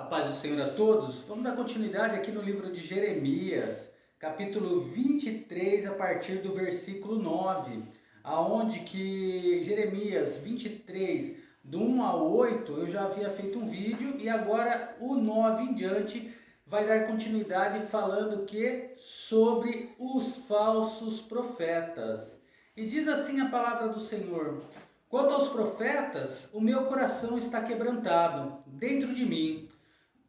A paz do Senhor a todos. Vamos dar continuidade aqui no livro de Jeremias, capítulo 23, a partir do versículo 9, aonde que Jeremias 23, do 1 ao 8, eu já havia feito um vídeo e agora o 9 em diante vai dar continuidade falando que sobre os falsos profetas. E diz assim a palavra do Senhor: quanto aos profetas, o meu coração está quebrantado dentro de mim.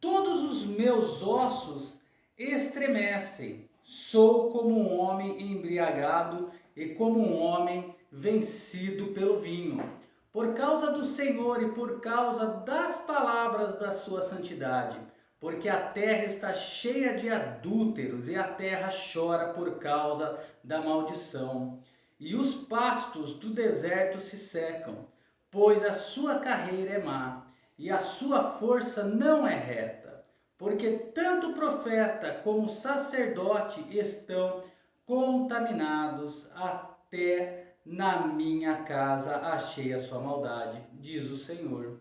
Todos os meus ossos estremecem. Sou como um homem embriagado e como um homem vencido pelo vinho. Por causa do Senhor e por causa das palavras da sua santidade. Porque a terra está cheia de adúlteros e a terra chora por causa da maldição. E os pastos do deserto se secam, pois a sua carreira é má e a sua força não é reta, porque tanto o profeta como o sacerdote estão contaminados, até na minha casa achei a sua maldade, diz o Senhor.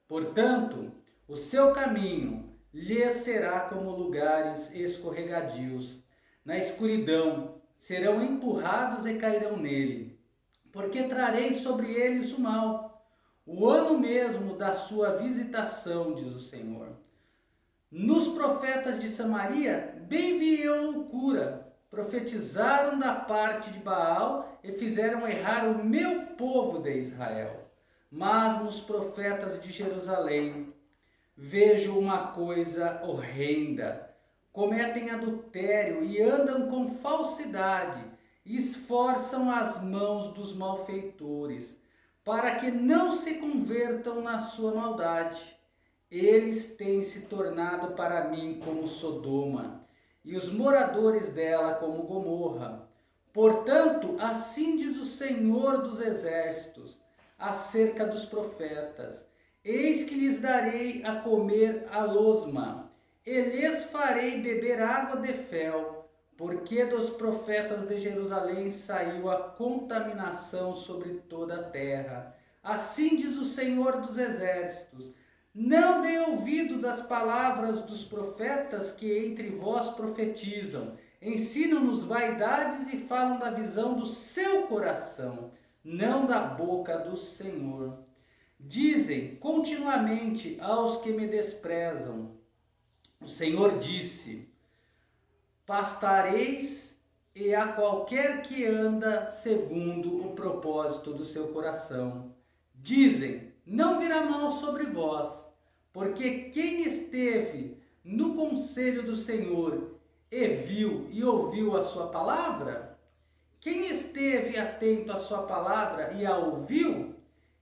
Portanto, o seu caminho lhes será como lugares escorregadios, na escuridão serão empurrados e cairão nele, porque trarei sobre eles o mal, o ano mesmo da sua visitação, diz o Senhor. Nos profetas de Samaria, bem vi eu loucura. Profetizaram da parte de Baal e fizeram errar o meu povo de Israel. Mas nos profetas de Jerusalém, vejo uma coisa horrenda. Cometem adultério e andam com falsidade, e esforçam as mãos dos malfeitores, para que não se convertam na sua maldade. Eles têm se tornado para mim como Sodoma, e os moradores dela como Gomorra. Portanto, assim diz o Senhor dos Exércitos, acerca dos profetas: eis que lhes darei a comer a losma, e lhes farei beber água de fel, porque dos profetas de Jerusalém saiu a contaminação sobre toda a terra. Assim diz o Senhor dos Exércitos: não dê ouvidos às palavras dos profetas que entre vós profetizam. Ensinam-nos vaidades e falam da visão do seu coração, não da boca do Senhor. Dizem continuamente aos que me desprezam: o Senhor disse: pastareis, e a qualquer que anda segundo o propósito do seu coração. Dizem: não virá mal sobre vós, porque quem esteve no conselho do Senhor e viu e ouviu a sua palavra? Quem esteve atento à sua palavra e a ouviu?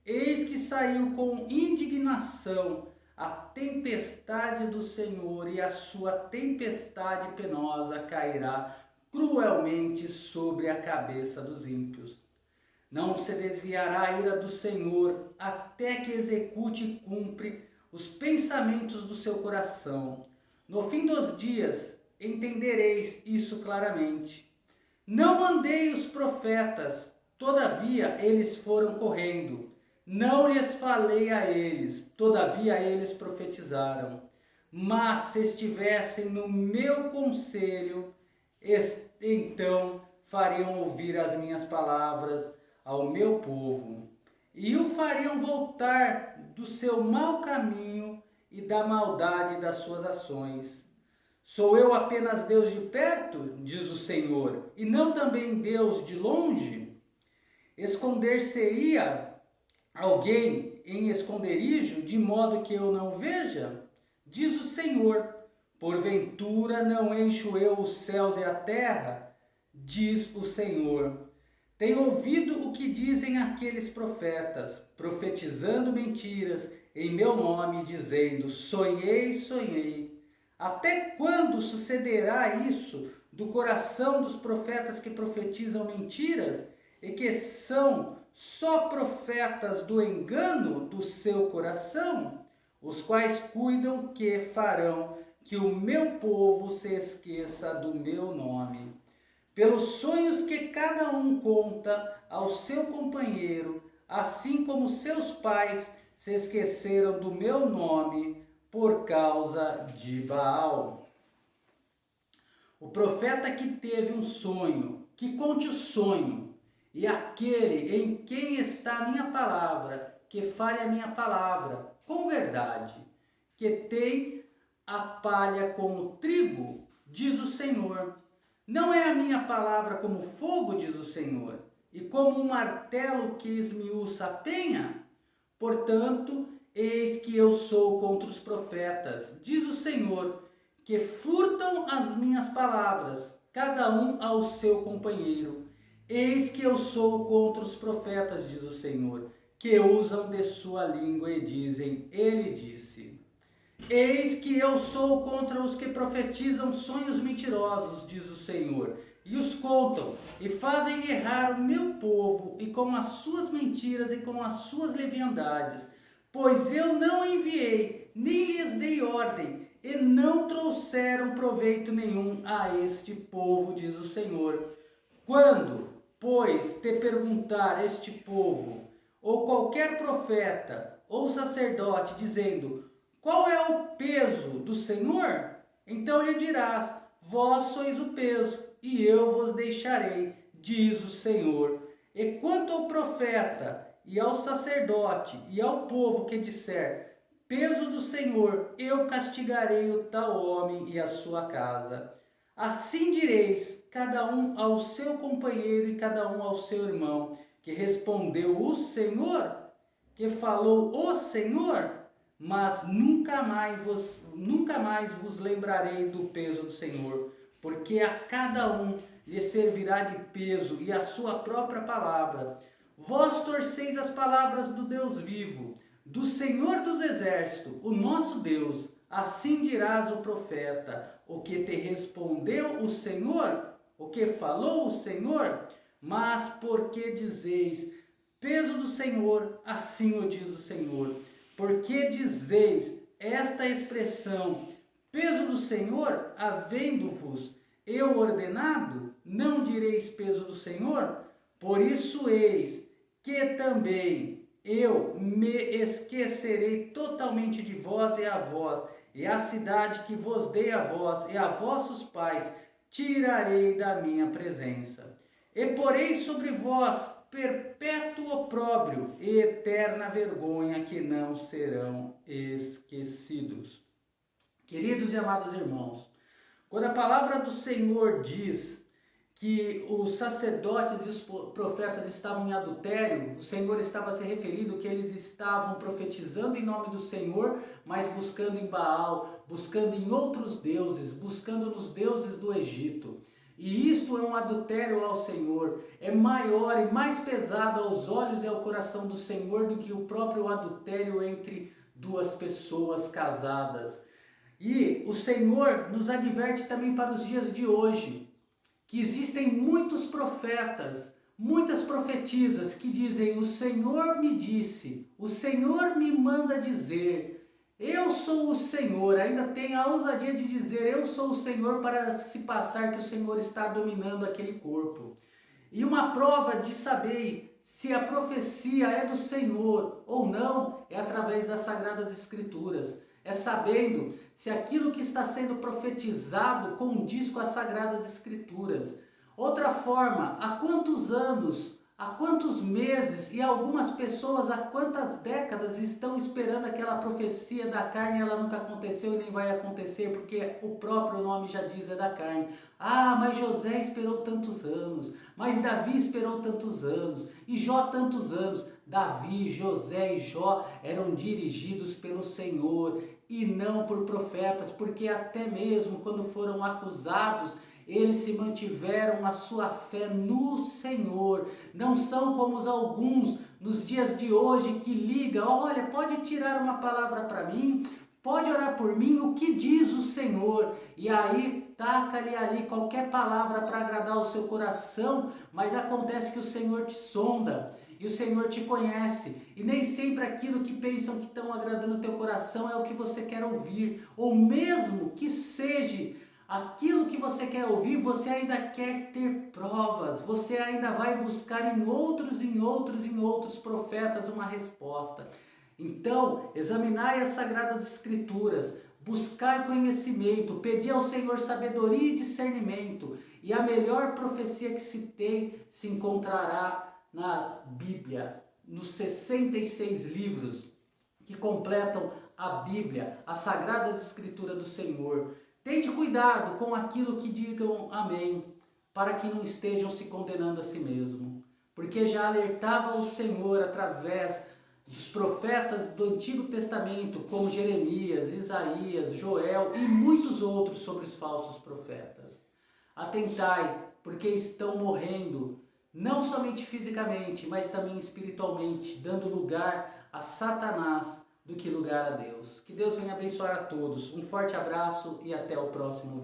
Eis que saiu com indignação a tempestade do Senhor, e a sua tempestade penosa cairá cruelmente sobre a cabeça dos ímpios. Não se desviará a ira do Senhor, até que execute e cumpre os pensamentos do seu coração. No fim dos dias entendereis isso claramente. Não mandei os profetas, todavia eles foram correndo. Não lhes falei a eles, todavia eles profetizaram. Mas se estivessem no meu conselho, então fariam ouvir as minhas palavras ao meu povo, e o fariam voltar do seu mau caminho e da maldade das suas ações. Sou eu apenas Deus de perto, diz o Senhor, e não também Deus de longe? Esconder-se-ia alguém em esconderijo, de modo que eu não veja? Diz o Senhor: porventura não encho eu os céus e a terra? Diz o Senhor. Tenho ouvido o que dizem aqueles profetas, profetizando mentiras em meu nome, dizendo: sonhei, sonhei. Até quando sucederá isso do coração dos profetas que profetizam mentiras e que são só profetas do engano do seu coração, os quais cuidam que farão que o meu povo se esqueça do meu nome? Pelos sonhos que cada um conta ao seu companheiro, assim como seus pais se esqueceram do meu nome, por causa de Baal. O profeta que teve um sonho, que conte o sonho, e aquele em quem está a minha palavra, que fale a minha palavra com verdade, que tem a palha como trigo, diz o Senhor. Não é a minha palavra como fogo, diz o Senhor, e como um martelo que esmiuça a penha? Portanto, eis que eu sou contra os profetas, diz o Senhor, que furtam as minhas palavras, cada um ao seu companheiro. Eis que eu sou contra os profetas, diz o Senhor, que usam de sua língua e dizem, ele disse. Eis que eu sou contra os que profetizam sonhos mentirosos, diz o Senhor, e os contam, e fazem errar o meu povo, e com as suas mentiras e com as suas leviandades. Pois eu não enviei, nem lhes dei ordem, e não trouxeram proveito nenhum a este povo, diz o Senhor. Quando, pois, te perguntar este povo, ou qualquer profeta, ou sacerdote, dizendo, qual é o peso do Senhor? Então lhe dirás, vós sois o peso, e eu vos deixarei, diz o Senhor. E quanto ao profeta, e ao sacerdote, e ao povo que disser, peso do Senhor, eu castigarei o tal homem e a sua casa. Assim direis, cada um ao seu companheiro e cada um ao seu irmão, que respondeu o Senhor, que falou o Senhor, mas nunca mais vos lembrarei do peso do Senhor, porque a cada um lhe servirá de peso e a sua própria palavra. Vós torceis as palavras do Deus vivo, do Senhor dos exércitos, o nosso Deus. Assim dirás o profeta, o que te respondeu o Senhor, o que falou o Senhor, mas porque dizeis, peso do Senhor, assim o diz o Senhor. Porque dizeis esta expressão, peso do Senhor, havendo-vos eu ordenado, não direis peso do Senhor? Por isso eis que também eu me esquecerei totalmente de vós e a vós, e a cidade que vos dei a vós e a vossos pais, tirarei da minha presença. E porei sobre vós perpétuo opróbrio e eterna vergonha que não serão esquecidos. Queridos e amados irmãos, quando a palavra do Senhor diz que os sacerdotes e os profetas estavam em adultério, o Senhor estava se referindo que eles estavam profetizando em nome do Senhor, mas buscando em Baal, buscando em outros deuses, buscando nos deuses do Egito. E isto é um adultério ao Senhor, é maior e mais pesado aos olhos e ao coração do Senhor do que o próprio adultério entre duas pessoas casadas. E o Senhor nos adverte também para os dias de hoje, que existem muitos profetas, muitas profetisas que dizem, o Senhor me disse, o Senhor me manda dizer, eu sou o Senhor, ainda tem a ousadia de dizer, eu sou o Senhor, para se passar que o Senhor está dominando aquele corpo. E uma prova de saber se a profecia é do Senhor ou não, é através das Sagradas Escrituras. É sabendo se aquilo que está sendo profetizado condiz com as Sagradas Escrituras. Outra forma, há quantos anos, há quantos meses e algumas pessoas há quantas décadas estão esperando aquela profecia da carne e ela nunca aconteceu e nem vai acontecer, porque o próprio nome já diz, é da carne. Ah, mas José esperou tantos anos, mas Davi esperou tantos anos, e Jó tantos anos. Davi, José e Jó eram dirigidos pelo Senhor e não por profetas, porque até mesmo quando foram acusados, eles se mantiveram a sua fé no Senhor. Não são como os alguns nos dias de hoje que ligam, olha, pode tirar uma palavra para mim, pode orar por mim, o que diz o Senhor? E aí taca-lhe ali qualquer palavra para agradar o seu coração, mas acontece que o Senhor te sonda. E o Senhor te conhece, e nem sempre aquilo que pensam que estão agradando o teu coração é o que você quer ouvir, ou mesmo que seja aquilo que você quer ouvir, você ainda quer ter provas, você ainda vai buscar em outros profetas uma resposta. Então, examinai as Sagradas Escrituras, buscai conhecimento, pedi ao Senhor sabedoria e discernimento, e a melhor profecia que se tem se encontrará na Bíblia, nos 66 livros que completam a Bíblia, as Sagradas Escrituras do Senhor. Tende cuidado com aquilo que digam amém, para que não estejam se condenando a si mesmo. Porque já alertava o Senhor através dos profetas do Antigo Testamento, como Jeremias, Isaías, Joel e muitos outros sobre os falsos profetas. Atentai, porque estão morrendo, não somente fisicamente, mas também espiritualmente, dando lugar a Satanás do que lugar a Deus. Que Deus venha abençoar a todos. Um forte abraço e até o próximo vídeo.